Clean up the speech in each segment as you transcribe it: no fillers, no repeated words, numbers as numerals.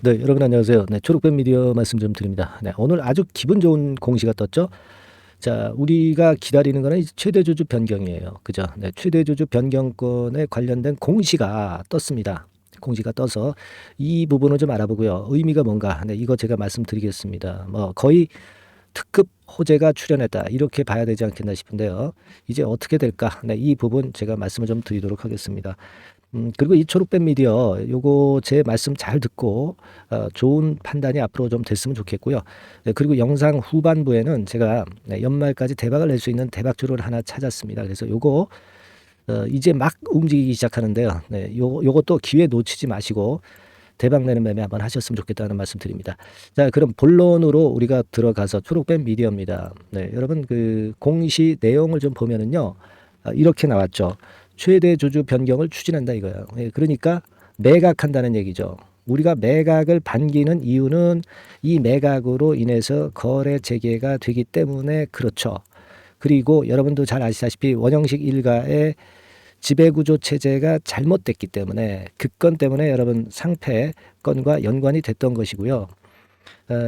네, 여러분 안녕하세요. 네, 초록뱀 미디어 말씀 좀 드립니다. 네, 오늘 아주 기분 좋은 공시가 떴죠. 자, 우리가 기다리는 거는 이제 최대 주주 변경이에요. 그죠? 네, 최대 주주 변경권에 관련된 공시가 떴습니다. 공시가 떠서 이 부분을 좀 알아보고요. 의미가 뭔가? 네, 이거 제가 말씀드리겠습니다. 뭐 거의 특급 호재가 출현했다 이렇게 봐야 되지 않겠나 싶은데요. 이제 어떻게 될까? 네, 이 부분 제가 말씀을 좀 드리도록 하겠습니다. 그리고 이 초록뱀 미디어 요거 제 말씀 잘 듣고 좋은 판단이 앞으로 좀 됐으면 좋겠고요. 네, 그리고 영상 후반부에는 제가 네, 연말까지 대박을 낼 수 있는 대박주를 하나 찾았습니다. 그래서 요거 이제 막 움직이기 시작하는데요. 네, 요것도 기회 놓치지 마시고 대박 내는 매매 한번 하셨으면 좋겠다는 말씀 드립니다. 자, 그럼 본론으로 우리가 들어가서 초록뱀 미디어입니다. 네, 여러분 그 공시 내용을 좀 보면은요. 이렇게 나왔죠. 최대 주주 변경을 추진한다 이거예요. 예, 그러니까 매각한다는 얘기죠. 우리가 매각을 반기는 이유는 이 매각으로 인해서 거래 재개가 되기 때문에 그렇죠. 그리고 여러분도 잘 아시다시피 원형식 일가의 지배구조 체제가 잘못됐기 때문에 그 건 때문에 여러분 상패건과 연관이 됐던 것이고요.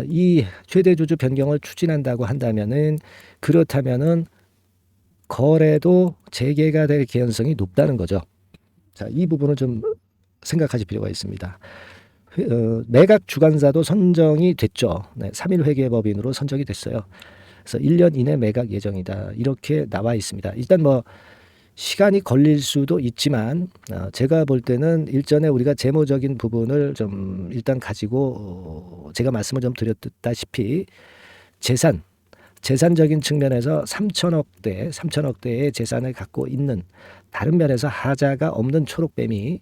이 최대 주주 변경을 추진한다고 한다면은 그렇다면은 거래도 재개가 될 개연성이 높다는 거죠. 자, 이 부분을 좀 생각하실 필요가 있습니다. 매각 주관사도 선정이 됐죠. 네, 3일 회계법인으로 선정이 됐어요. 그래서 1년 이내 매각 예정이다. 이렇게 나와 있습니다. 일단 뭐 시간이 걸릴 수도 있지만 제가 볼 때는 일전에 우리가 재무적인 부분을 좀 일단 가지고 제가 말씀을 좀 드렸다시피 재산적인 측면에서 3천억대의 재산을 갖고 있는 다른 면에서 하자가 없는 초록뱀이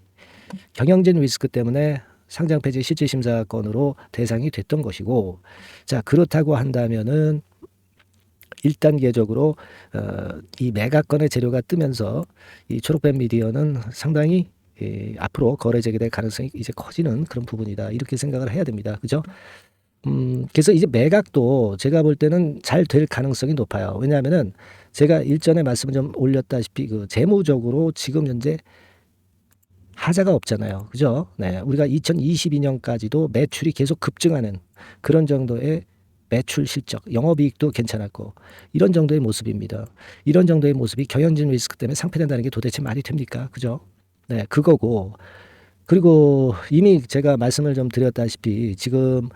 경영진 리스크 때문에 상장 폐지 실질 심사건으로 대상이 됐던 것이고, 자, 그렇다고 한다면은 1단계적으로 이 매각건의 재료가 뜨면서 이 초록뱀 미디어는 상당히 앞으로 거래 재개될 가능성이 이제 커지는 그런 부분이다 이렇게 생각을 해야 됩니다. 그죠? 그래서 이제 매각도 제가 볼 때는 잘 될 가능성이 높아요. 왜냐하면은 제가 일전에 말씀을 좀 올렸다시피 그 재무적으로 지금 현재 하자가 없잖아요. 그죠? 네. 우리가 2022년까지도 매출이 계속 급증하는 그런 정도의 매출 실적, 영업이익도 괜찮았고 이런 정도의 모습입니다. 이런 정도의 모습이 경영진 리스크 때문에 상폐된다는 게 도대체 말이 됩니까? 그죠? 네, 그거고 그리고 이미 제가 말씀을 좀 드렸다시피 지금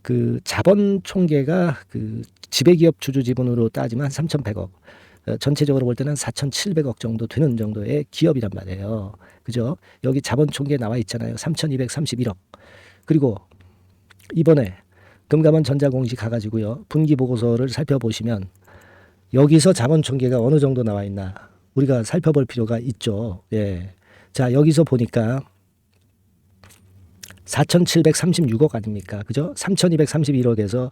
그 자본 총계가 그 지배기업 주주 지분으로 따지면 3,100억, 전체적으로 볼 때는 4,700억 정도 되는 정도의 기업이란 말이에요. 그죠? 여기 자본 총계 나와 있잖아요. 3,231억. 그리고 이번에 금감원 전자공시 가가지고요. 분기 보고서를 살펴보시면 여기서 자본 총계가 어느 정도 나와 있나 우리가 살펴볼 필요가 있죠. 예. 자, 여기서 보니까 4,736억 아닙니까? 그죠? 3,231억에서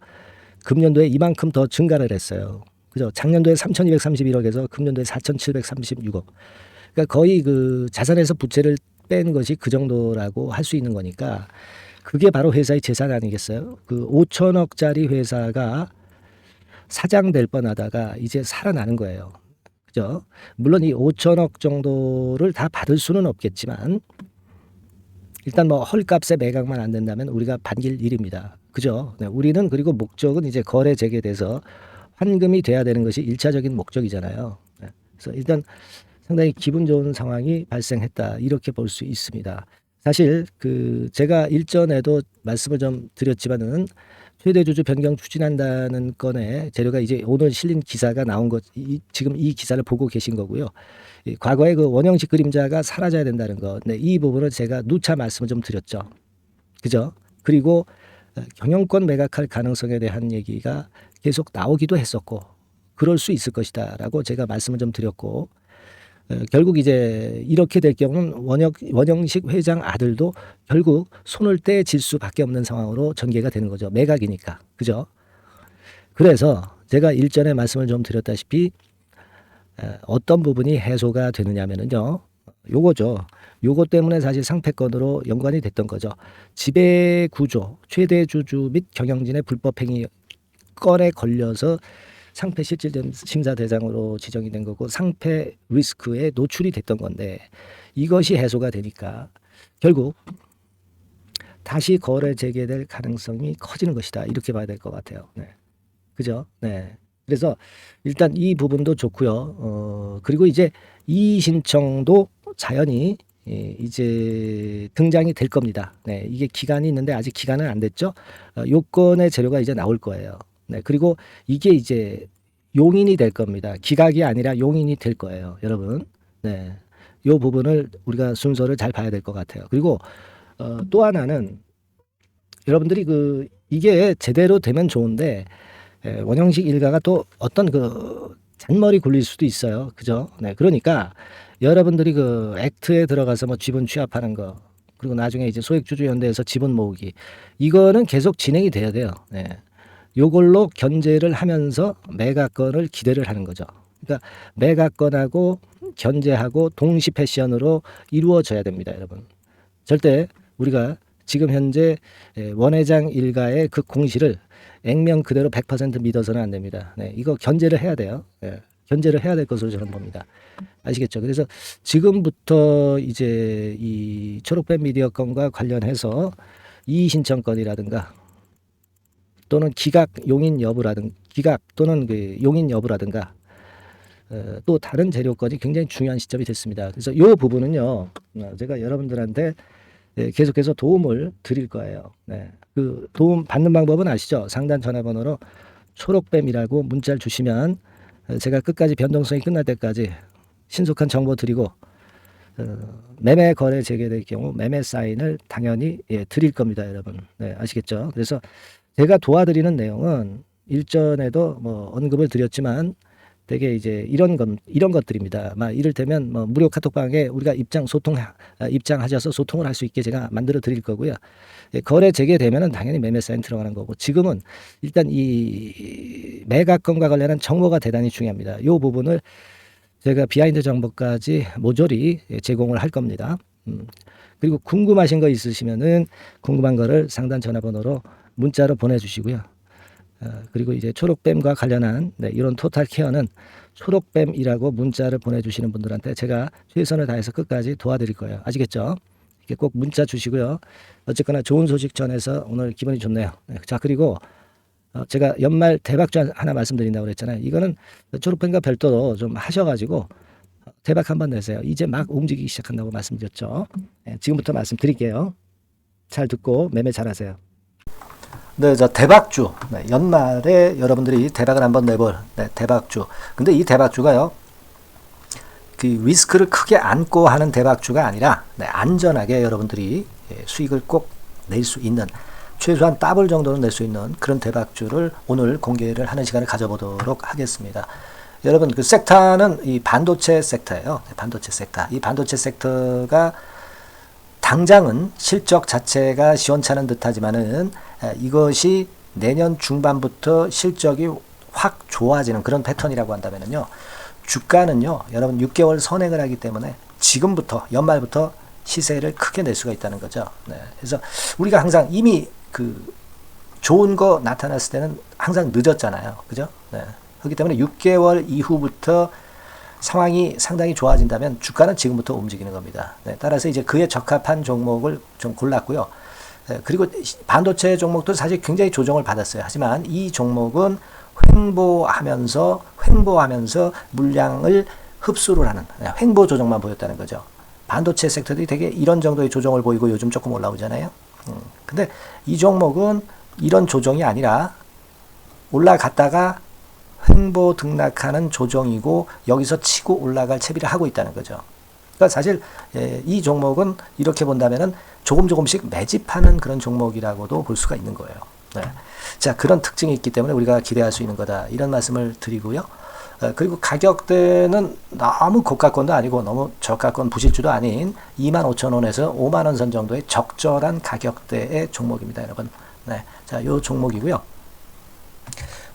금년도에 이만큼 더 증가를 했어요. 그죠? 작년도에 3,231억에서 금년도에 4,736억. 그러니까 거의 그 자산에서 부채를 뺀 것이 그 정도라고 할 수 있는 거니까 그게 바로 회사의 재산 아니겠어요? 그 5천억짜리 회사가 사장될 뻔하다가 이제 살아나는 거예요. 그죠? 물론 이 5천억 정도를 다 받을 수는 없겠지만 일단 뭐 헐값에 매각만 안 된다면 우리가 반길 일입니다. 그죠? 네, 우리는 그리고 목적은 이제 거래 재개돼서 환금이 돼야 되는 것이 1차적인 목적이잖아요. 네, 그래서 일단 상당히 기분 좋은 상황이 발생했다 이렇게 볼 수 있습니다. 사실 그 제가 일전에도 말씀을 좀 드렸지만은 최대 주주 변경 추진한다는 건에 재료가 이제 오늘 실린 기사가 나온 것, 지금 이 기사를 보고 계신 거고요. 과거에 그 원형식 그림자가 사라져야 된다는 것, 네, 이 부분을 제가 누차 말씀을 좀 드렸죠. 그죠? 그리고 경영권 매각할 가능성에 대한 얘기가 계속 나오기도 했었고, 그럴 수 있을 것이다라고 제가 말씀을 좀 드렸고, 결국 이제 이렇게 될 경우는 원형식 회장 아들도 결국 손을 떼질 수밖에 없는 상황으로 전개가 되는 거죠. 매각이니까. 그죠? 그래서 제가 일전에 말씀을 좀 드렸다시피 어떤 부분이 해소가 되느냐면요. 요거죠. 요거 때문에 사실 상패건으로 연관이 됐던 거죠. 지배 구조, 최대 주주 및 경영진의 불법 행위 건에 걸려서 상패 실질된 심사 대상으로 지정이 된 거고 상패 리스크에 노출이 됐던 건데 이것이 해소가 되니까 결국 다시 거래 재개될 가능성이 커지는 것이다. 이렇게 봐야 될 것 같아요. 네. 그죠? 네. 그래서 일단 이 부분도 좋고요. 그리고 이제 이의 신청도 자연히 이제 등장이 될 겁니다. 네. 이게 기간이 있는데 아직 기간은 안 됐죠. 요건의 재료가 이제 나올 거예요. 네. 그리고 이게 이제 용인이 될 겁니다. 기각이 아니라 용인이 될 거예요, 여러분. 네. 요 부분을 우리가 순서를 잘 봐야 될 것 같아요. 그리고 또 하나는 여러분들이 이게 제대로 되면 좋은데 원형식 일가가 또 어떤 잔머리 굴릴 수도 있어요. 그죠? 네. 그러니까 여러분들이 액트에 들어가서 뭐 지분 취합하는 거 그리고 나중에 이제 소액주주연대에서 지분 모으기 이거는 계속 진행이 돼야 돼요. 네. 요걸로 견제를 하면서 매각건을 기대를 하는 거죠. 그러니까 매각건하고 견제하고 동시 패션으로 이루어져야 됩니다, 여러분. 절대 우리가 지금 현재 원회장 일가의 그 공시를 액면 그대로 100% 믿어서는 안 됩니다. 네, 이거 견제를 해야 돼요. 네, 견제를 해야 될 것으로 저는 봅니다. 아시겠죠? 그래서 지금부터 이제 이 초록뱀 미디어 건과 관련해서 이의 신청건이라든가 또는 기각 용인 여부라든가 기각 또는 용인 여부라든가 또 다른 재료건이 굉장히 중요한 시점이 됐습니다. 그래서 이 부분은요, 제가 여러분들한테 계속해서 도움을 드릴 거예요. 네. 그 도움 받는 방법은 아시죠? 상단 전화번호로 초록뱀이라고 문자를 주시면 제가 끝까지 변동성이 끝날 때까지 신속한 정보 드리고 매매 거래 재개될 경우 매매 사인을 당연히 드릴 겁니다, 여러분. 네, 아시겠죠? 그래서 제가 도와드리는 내용은 일전에도 뭐 언급을 드렸지만 되게 이제 이런 것들입니다. 막 이를테면 뭐 무료 카톡방에 우리가 입장하셔서 소통을 할 수 있게 제가 만들어 드릴 거고요. 거래 재개되면은 당연히 매매 사인 들어가는 거고 지금은 일단 이 매각건과 관련한 정보가 대단히 중요합니다. 이 부분을 제가 비하인드 정보까지 모조리 제공을 할 겁니다. 그리고 궁금하신 거 있으시면은 궁금한 거를 상단 전화번호로 문자로 보내주시고요. 그리고 이제 초록뱀과 관련한 이런 토탈 케어는 초록뱀이라고 문자를 보내주시는 분들한테 제가 최선을 다해서 끝까지 도와드릴 거예요. 아시겠죠? 이렇게 꼭 문자 주시고요. 어쨌거나 좋은 소식 전해서 오늘 기분이 좋네요. 자, 그리고 제가 연말 대박주 하나 말씀드린다고 그랬잖아요. 이거는 초록뱀과 별도로 좀 하셔가지고 대박 한번 내세요. 이제 막 움직이기 시작한다고 말씀드렸죠. 지금부터 말씀드릴게요. 잘 듣고 매매 잘하세요. 네, 자, 대박주. 네, 연말에 여러분들이 대박을 한번 내볼 대박주. 근데 이 대박주가요, 그 리스크를 크게 안고 하는 대박주가 아니라 안전하게 여러분들이 수익을 꼭 낼 수 있는 최소한 더블 정도는 낼 수 있는 그런 대박주를 오늘 공개를 하는 시간을 가져보도록 하겠습니다. 여러분, 그 섹터는 이 반도체 섹터예요. 반도체 섹터. 이 반도체 섹터가 당장은 실적 자체가 시원찮은 듯하지만은 이것이 내년 중반부터 실적이 확 좋아지는 그런 패턴이라고 한다면요. 주가는요, 여러분 6개월 선행을 하기 때문에 지금부터 연말부터 시세를 크게 낼 수가 있다는 거죠. 네. 그래서 우리가 항상 이미 좋은 거 나타났을 때는 항상 늦었잖아요. 그죠? 네. 그렇기 때문에 6개월 이후부터 상황이 상당히 좋아진다면 주가는 지금부터 움직이는 겁니다. 네, 따라서 이제 그에 적합한 종목을 좀 골랐고요. 그리고 반도체 종목도 사실 굉장히 조정을 받았어요. 하지만 이 종목은 횡보하면서 물량을 흡수를 하는 횡보 조정만 보였다는 거죠. 반도체 섹터들이 되게 이런 정도의 조정을 보이고 요즘 조금 올라오잖아요. 근데 이 종목은 이런 조정이 아니라 올라갔다가 횡보 등락하는 조정이고 여기서 치고 올라갈 채비를 하고 있다는 거죠. 그러니까 사실 이 종목은 이렇게 본다면은 조금씩 매집하는 그런 종목이라고도 볼 수가 있는 거예요. 네. 자, 그런 특징이 있기 때문에 우리가 기대할 수 있는 거다. 이런 말씀을 드리고요. 그리고 가격대는 너무 고가권도 아니고 너무 저가권 부실주도 아닌 25,000원에서 50,000원 선 정도의 적절한 가격대의 종목입니다, 여러분. 네. 자, 요 종목이고요.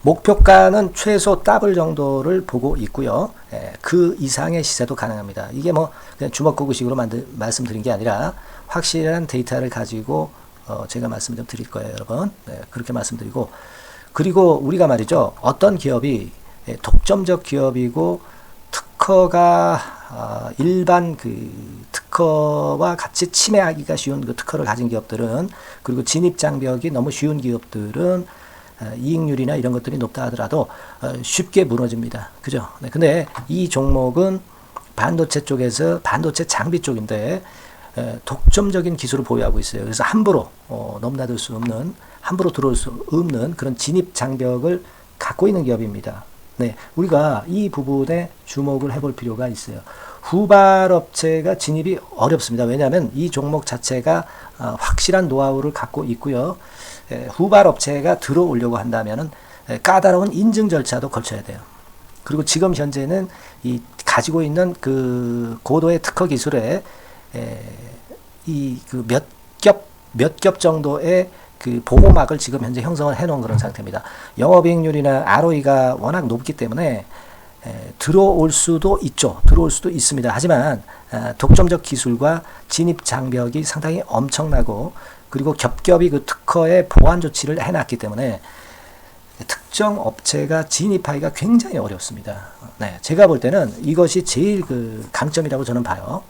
목표가는 최소 더블 정도를 보고 있고요. 그 이상의 시세도 가능합니다. 이게 뭐 그냥 주먹구구식으로 말씀드린 게 아니라 확실한 데이터를 가지고 제가 말씀 좀 드릴 거예요, 여러분. 네, 그렇게 말씀드리고 그리고 우리가 말이죠. 어떤 기업이 독점적 기업이고 특허가 일반 그 특허와 같이 침해하기가 쉬운 그 특허를 가진 기업들은, 그리고 진입 장벽이 너무 쉬운 기업들은 이익률이나 이런 것들이 높다 하더라도 쉽게 무너집니다. 그죠? 네, 근데 이 종목은 반도체 쪽에서 반도체 장비 쪽인데 독점적인 기술을 보유하고 있어요. 그래서 함부로 넘나들 수 없는, 함부로 들어올 수 없는 그런 진입 장벽을 갖고 있는 기업입니다. 네, 우리가 이 부분에 주목을 해볼 필요가 있어요. 후발업체가 진입이 어렵습니다. 왜냐하면 이 종목 자체가 확실한 노하우를 갖고 있고요. 후발업체가 들어오려고 한다면은 까다로운 인증 절차도 거쳐야 돼요. 그리고 지금 현재는 이 가지고 있는 그 고도의 특허 기술에 이 그 몇 겹 정도의 그 보호막을 지금 현재 형성을 해놓은 그런 상태입니다. 영업이익률이나 ROE가 워낙 높기 때문에 들어올 수도 있죠. 들어올 수도 있습니다. 하지만 독점적 기술과 진입 장벽이 상당히 엄청나고, 그리고 겹겹이 그 특허의 보완 조치를 해놨기 때문에 특정 업체가 진입하기가 굉장히 어렵습니다. 네, 제가 볼 때는 이것이 제일 그 강점이라고 저는 봐요.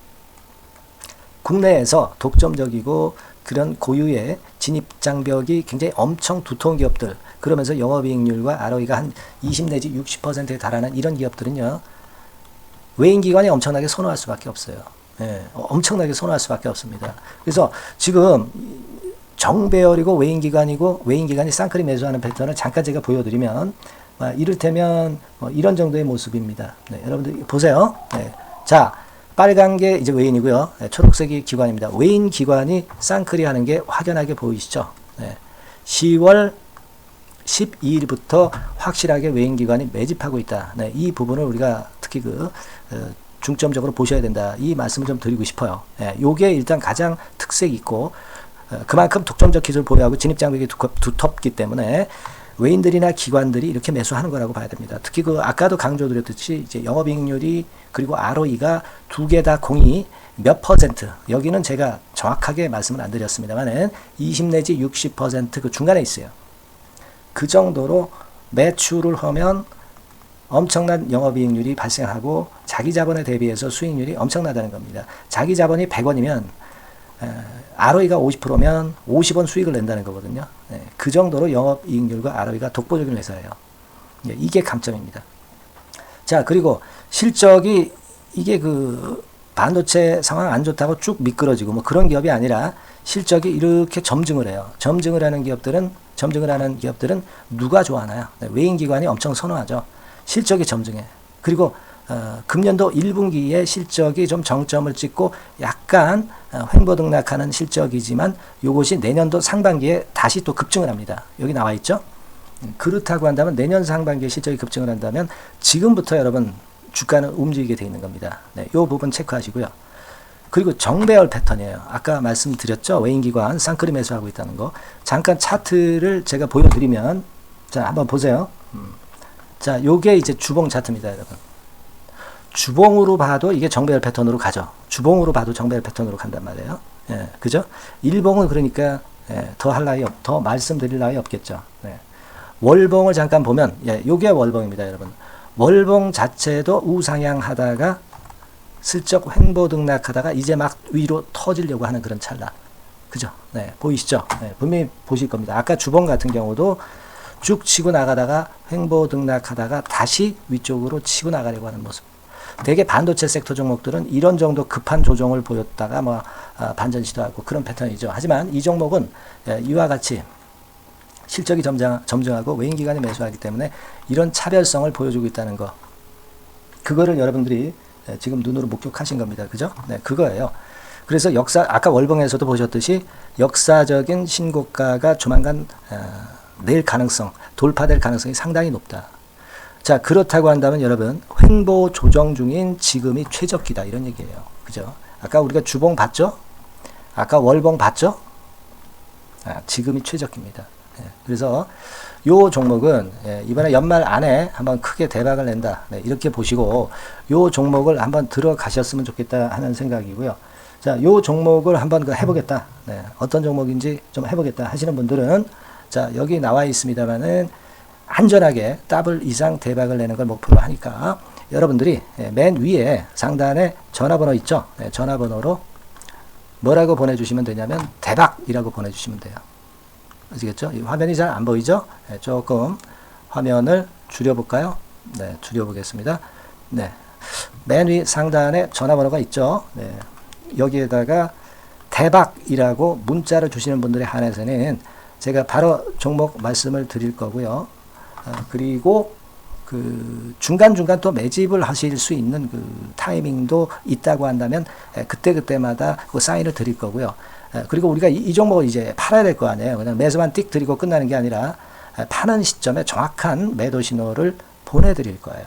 국내에서 독점적이고 그런 고유의 진입 장벽이 굉장히 엄청 두터운 기업들, 그러면서 영업이익률과 ROE가 한 20 내지 60%에 달하는 이런 기업들은요, 외인기관이 엄청나게 선호할 수밖에 없어요. 예, 엄청나게 선호할 수밖에 없습니다. 그래서 지금 정배열이고 외인기관이고, 외인기관이 쌍끌이 매수하는 패턴을 잠깐 제가 보여드리면 이를테면 이런 정도의 모습입니다. 네, 여러분들 보세요. 네, 자, 빨간 게 이제 외인이고요. 네, 초록색이 기관입니다. 외인 기관이 쌍끌이 하는 게 확연하게 보이시죠? 네, 10월 12일부터 확실하게 외인 기관이 매집하고 있다. 네, 이 부분을 우리가 특히 중점적으로 보셔야 된다. 이 말씀을 좀 드리고 싶어요. 네, 요게 일단 가장 특색이 있고, 그만큼 독점적 기술을 보유하고 진입 장벽이 두텁기 때문에 외인들이나 기관들이 이렇게 매수하는 거라고 봐야 됩니다. 특히 아까도 강조드렸듯이 이제 영업이익률이 그리고 ROE가 두 개 다 공이 몇 퍼센트, 여기는 제가 정확하게 말씀을 안 드렸습니다만은 20 내지 60% 그 중간에 있어요. 그 정도로 매출을 하면 엄청난 영업이익률이 발생하고 자기 자본에 대비해서 수익률이 엄청나다는 겁니다. 자기 자본이 100원이면 ROE가 50%면 50원 수익을 낸다는 거거든요. 네, 그 정도로 영업이익률과 ROE가 독보적인 회사예요. 네, 이게 강점입니다. 자, 그리고 실적이 이게 그 반도체 상황 안 좋다고 쭉 미끄러지고 뭐 그런 기업이 아니라 실적이 이렇게 점증을 해요. 점증을 하는 기업들은 누가 좋아하나요? 네, 외인기관이 엄청 선호하죠. 실적이 점증해. 그리고 금년도 1분기에 실적이 좀 정점을 찍고 약간 횡보등락하는 실적이지만 이것이 내년도 상반기에 다시 또 급증을 합니다. 여기 나와 있죠? 그렇다고 한다면 내년 상반기에 실적이 급증을 한다면 지금부터 여러분 주가는 움직이게 되어 있는 겁니다. 네, 이 부분 체크하시고요. 그리고 정배열 패턴이에요. 아까 말씀드렸죠? 외인기관 쌍끌이 매수하고 있다는 거. 잠깐 차트를 제가 보여드리면, 자, 한번 보세요. 자, 요게 이제 주봉 차트입니다, 여러분. 주봉으로 봐도 이게 정배열 패턴으로 가죠. 주봉으로 봐도 정배열 패턴으로 간단 말이에요. 예, 그죠? 일봉은 그러니까 더 말씀드릴 나위 없겠죠. 네. 월봉을 잠깐 보면, 요게 월봉입니다, 여러분. 월봉 자체도 우상향 하다가 슬쩍 횡보등락하다가 이제 막 위로 터지려고 하는 그런 찰나. 그죠? 네, 보이시죠? 네, 분명히 보실 겁니다. 아까 주봉 같은 경우도 쭉 치고 나가다가 횡보등락하다가 다시 위쪽으로 치고 나가려고 하는 모습. 대개 반도체 섹터 종목들은 이런 정도 급한 조정을 보였다가 반전 시도하고 그런 패턴이죠. 하지만 이 종목은 이와 같이 실적이 점증하고 외인기관이 매수하기 때문에 이런 차별성을 보여주고 있다는 거. 그거를 여러분들이 지금 눈으로 목격하신 겁니다. 그죠? 네, 그거예요. 그래서 아까 월봉에서도 보셨듯이 역사적인 신고가가 조만간 돌파될 가능성이 상당히 높다. 자, 그렇다고 한다면 여러분, 횡보 조정 중인 지금이 최적기다, 이런 얘기예요. 그죠? 아까 우리가 주봉 봤죠? 아까 월봉 봤죠? 지금이 최적기입니다. 그래서 요 종목은 이번에 연말 안에 한번 크게 대박을 낸다. 네, 이렇게 보시고 요 종목을 한번 들어가셨으면 좋겠다 하는 생각이고요. 자, 요 종목을 한번 해보겠다. 네, 어떤 종목인지 좀 해보겠다 하시는 분들은, 자, 여기 나와 있습니다만은 안전하게 더블 이상 대박을 내는 걸 목표로 하니까 여러분들이 맨 위에 상단에 전화번호 있죠? 전화번호로 뭐라고 보내주시면 되냐면 대박이라고 보내주시면 돼요. 아시겠죠? 이 화면이 잘 안 보이죠? 조금 화면을 줄여볼까요? 네, 줄여보겠습니다. 네, 맨 위 상단에 전화번호가 있죠? 네, 여기에다가 대박이라고 문자를 주시는 분들에 한해서는 제가 바로 종목 말씀을 드릴 거고요. 그리고 그 중간중간 또 매집을 하실 수 있는 그 타이밍도 있다고 한다면 그때그때마다 그 사인을 드릴 거고요. 그리고 우리가 이 종목을 이제 팔아야 될 거 아니에요. 그냥 매수만 띡 드리고 끝나는 게 아니라 파는 시점에 정확한 매도 신호를 보내드릴 거예요.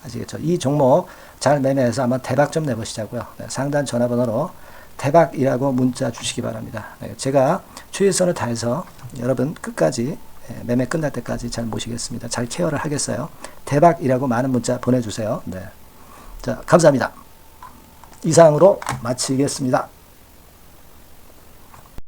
아시겠죠? 이 종목 잘 매매해서 한번 대박 좀 내보시자고요. 상단 전화번호로 대박이라고 문자 주시기 바랍니다. 제가 최선을 다해서 여러분 끝까지 매매 끝날 때까지 잘 모시겠습니다. 잘 케어를 하겠어요. 대박이라고 많은 문자 보내주세요. 네. 자, 감사합니다. 이상으로 마치겠습니다.